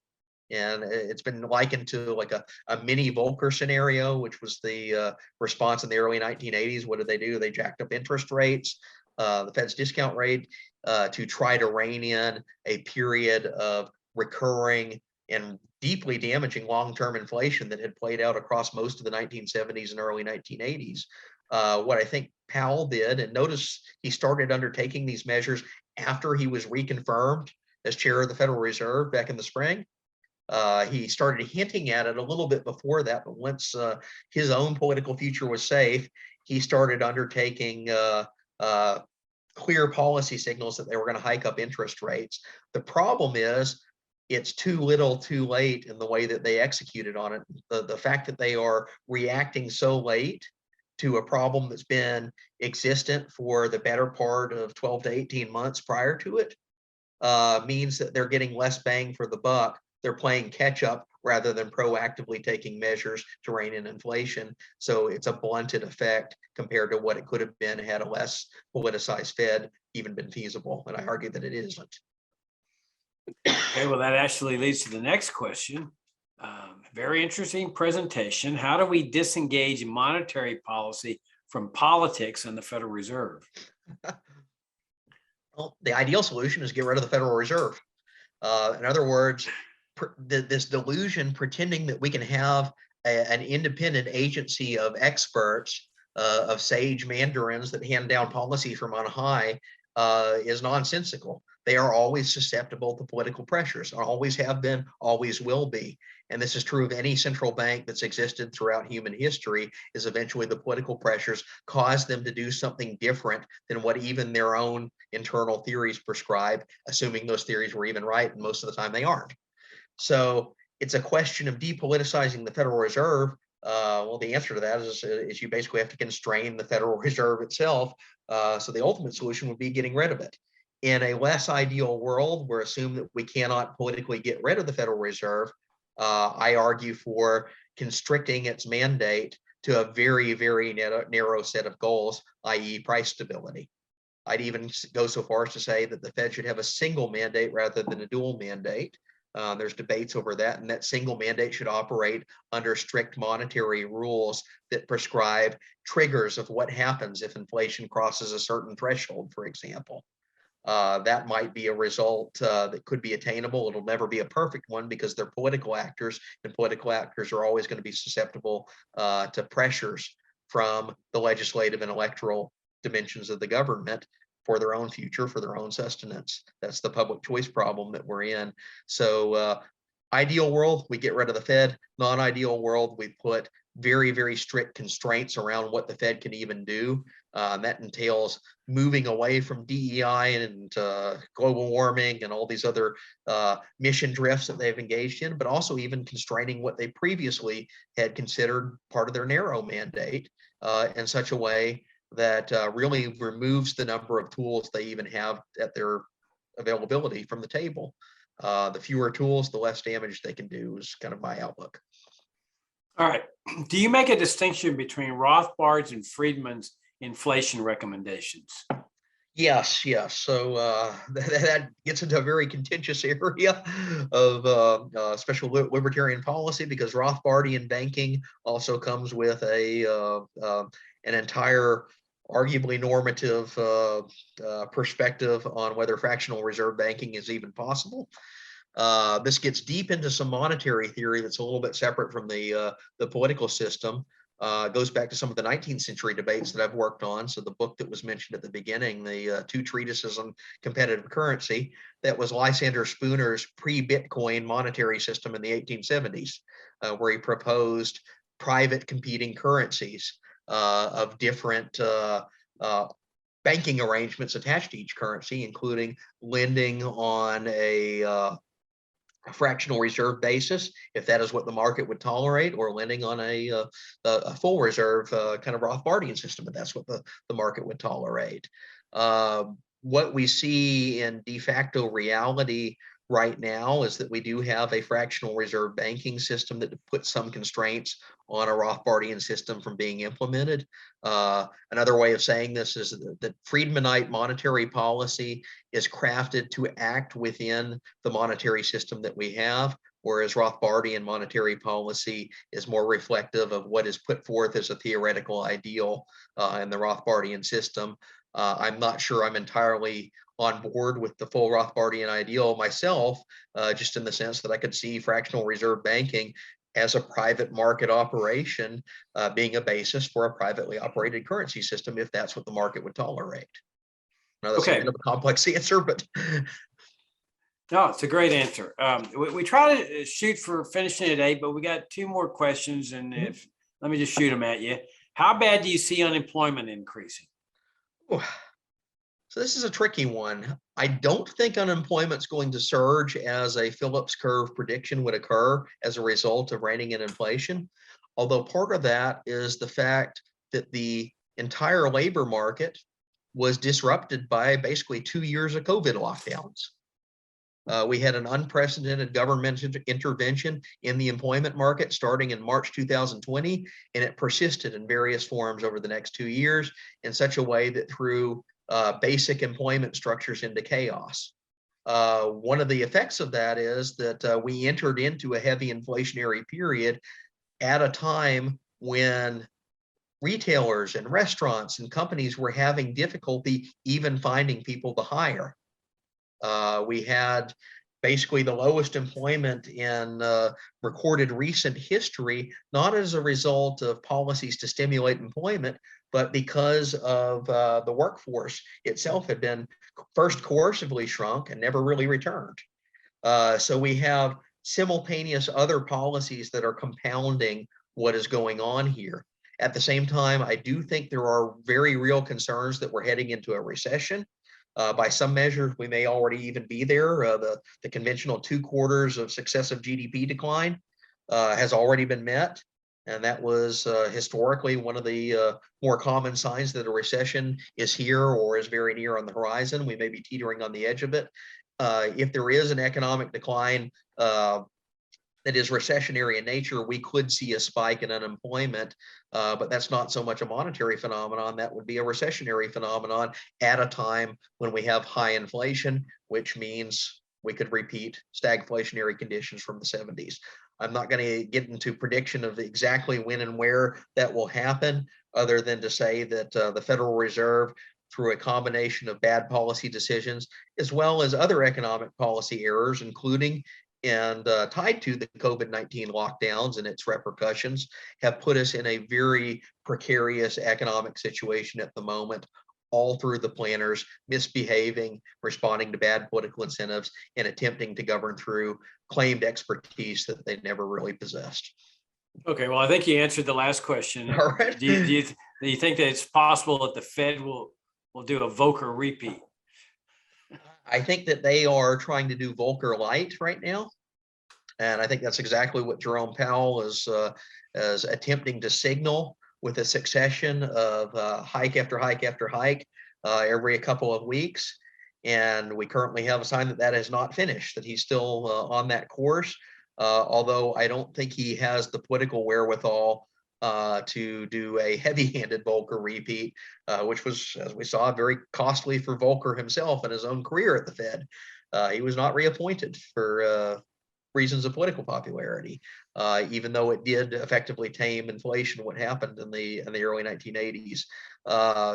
And it's been likened to like a mini Volcker scenario, which was the response in the early 1980s. What did they do? They jacked up interest rates, the Fed's discount rate, to try to rein in a period of recurring and deeply damaging long-term inflation that had played out across most of the 1970s and early 1980s. What I think Powell did, and notice he started undertaking these measures after he was reconfirmed as chair of the Federal Reserve back in the spring. He started hinting at it a little bit before that, but once his own political future was safe, he started undertaking clear policy signals that they were going to hike up interest rates. The problem is it's too little too late in the way that they executed on it. The fact that they are reacting so late to a problem that's been existent for the better part of 12 to 18 months prior to it means that they're getting less bang for the buck. They're playing catch up rather than proactively taking measures to rein in inflation. So it's a blunted effect compared to what it could have been had a less politicized Fed even been feasible. And I argue that it isn't. Okay, well, that actually leads to the next question. Very interesting presentation. How do we disengage monetary policy from politics and the Federal Reserve? Well, the ideal solution is get rid of the Federal Reserve. In other words, this delusion pretending that we can have an independent agency of experts, of sage mandarins that hand down policy from on high is nonsensical. They are always susceptible to political pressures, always have been, always will be. And this is true of any central bank that's existed throughout human history, is eventually the political pressures cause them to do something different than what even their own internal theories prescribe, assuming those theories were even right, and most of the time they aren't. So it's a question of depoliticizing the Federal Reserve. Well, the answer to that is you basically have to constrain the Federal Reserve itself. So the ultimate solution would be getting rid of it. In a less ideal world, we're assuming that we cannot politically get rid of the Federal Reserve. I argue for constricting its mandate to a very, very narrow set of goals, i.e. price stability. I'd even go so far as to say that the Fed should have a single mandate rather than a dual mandate. There's debates over that, and that single mandate should operate under strict monetary rules that prescribe triggers of what happens if inflation crosses a certain threshold, for example. That might be a result that could be attainable. It'll never be a perfect one because they're political actors, and political actors are always going to be susceptible to pressures from the legislative and electoral dimensions of the government for their own future, for their own sustenance. That's the public choice problem that we're in. So ideal world, we get rid of the Fed. Non-ideal world, we put very, very strict constraints around what the Fed can even do. That entails moving away from DEI and global warming and all these other mission drifts that they've engaged in, but also even constraining what they previously had considered part of their narrow mandate in such a way that really removes the number of tools they even have at their availability from the table. The fewer tools, the less damage they can do is kind of my outlook. All right. Do you make a distinction between Rothbard's and Friedman's inflation recommendations? Yes. So that gets into a very contentious area of special libertarian policy, because Rothbardian banking also comes with an entire arguably normative perspective on whether fractional reserve banking is even possible. This gets deep into some monetary theory that's a little bit separate from the political system. Goes back to some of the 19th century debates that I've worked on. So the book that was mentioned at the beginning, the two treatises on competitive currency, that was Lysander Spooner's pre-Bitcoin monetary system in the 1870s, where he proposed private competing currencies. of different banking arrangements attached to each currency, including lending on a fractional reserve basis, if that is what the market would tolerate, or lending on a full reserve kind of Rothbardian system, if that's what the market would tolerate. What we see in de facto reality right now is that we do have a fractional reserve banking system that puts some constraints on a Rothbardian system from being implemented. Another way of saying this is that Friedmanite monetary policy is crafted to act within the monetary system that we have, whereas Rothbardian monetary policy is more reflective of what is put forth as a theoretical ideal in the Rothbardian system. I'm not sure I'm entirely on board with the full Rothbardian ideal myself, just in the sense that I could see fractional reserve banking as a private market operation being a basis for a privately operated currency system, if that's what the market would tolerate. Now, that's a bit of a complex answer, but no, it's a great answer. We try to shoot for finishing at 8, but we got 2 more questions, and let me just shoot them at you. How bad do you see unemployment increasing? So this is a tricky one. I don't think unemployment's going to surge as a Phillips curve prediction would occur as a result of reining in inflation. Although part of that is the fact that the entire labor market was disrupted by basically 2 years of COVID lockdowns. We had an unprecedented government intervention in the employment market starting in March 2020, and it persisted in various forms over the next 2 years in such a way that threw basic employment structures into chaos. One of the effects of that is that we entered into a heavy inflationary period at a time when retailers and restaurants and companies were having difficulty even finding people to hire. We had basically the lowest employment in recorded recent history, not as a result of policies to stimulate employment, but because of the workforce itself had been first coercively shrunk and never really returned. So we have simultaneous other policies that are compounding what is going on here. At the same time, I do think there are very real concerns that we're heading into a recession. By some measures, we may already even be there. The conventional 2 quarters of successive GDP decline has already been met. And that was historically one of the more common signs that a recession is here or is very near on the horizon. We may be teetering on the edge of it. If there is an economic decline that is recessionary in nature, we could see a spike in unemployment, but that's not so much a monetary phenomenon. That would be a recessionary phenomenon at a time when we have high inflation, which means we could repeat stagflationary conditions from the 70s. I'm not going to get into prediction of exactly when and where that will happen, other than to say that the Federal Reserve, through a combination of bad policy decisions, as well as other economic policy errors, including and tied to the COVID-19 lockdowns and its repercussions, have put us in a very precarious economic situation at the moment, all through the planners misbehaving, responding to bad political incentives, and attempting to govern through claimed expertise that they never really possessed. Okay, well, I think you answered the last question. All right. Do you think that it's possible that the Fed will do a Volcker repeat? I think that they are trying to do Volcker light right now. And I think that's exactly what Jerome Powell is attempting to signal with a succession of hike after hike after hike every couple of weeks. And we currently have a sign that that is not finished, that he's still on that course, although I don't think he has the political wherewithal to do a heavy-handed Volcker repeat, which was, as we saw, very costly for Volcker himself in his own career at the Fed. He was not reappointed for reasons of political popularity, even though it did effectively tame inflation, what happened in the early 1980s.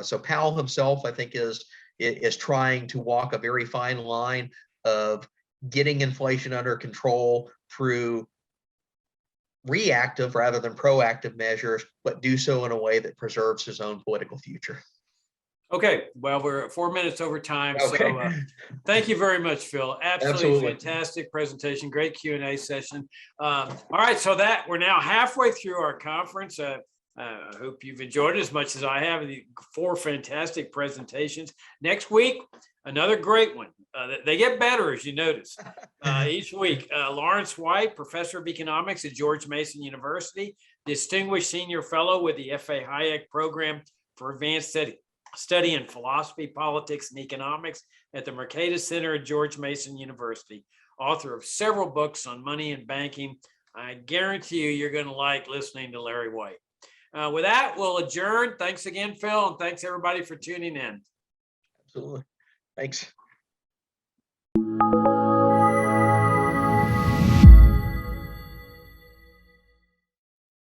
So Powell himself, I think, is trying to walk a very fine line of getting inflation under control through reactive rather than proactive measures, but do so in a way that preserves his own political future. Okay, well, we're 4 minutes over time. Okay. So thank you very much, Phil. Absolutely fantastic presentation. Great Q&A session. All right, so that we're now halfway through our conference. I hope you've enjoyed it as much as I have. The 4 fantastic presentations. Next week, another great one. They get better, as you notice, each week. Lawrence White, professor of economics at George Mason University, distinguished senior fellow with the F.A. Hayek program for advanced study in philosophy, politics, and economics at the Mercatus Center at George Mason University, author of several books on money and banking. I guarantee you're going to like listening to Larry White. With that, we'll adjourn. Thanks again, Phil, and thanks everybody for tuning in. Absolutely. Thanks.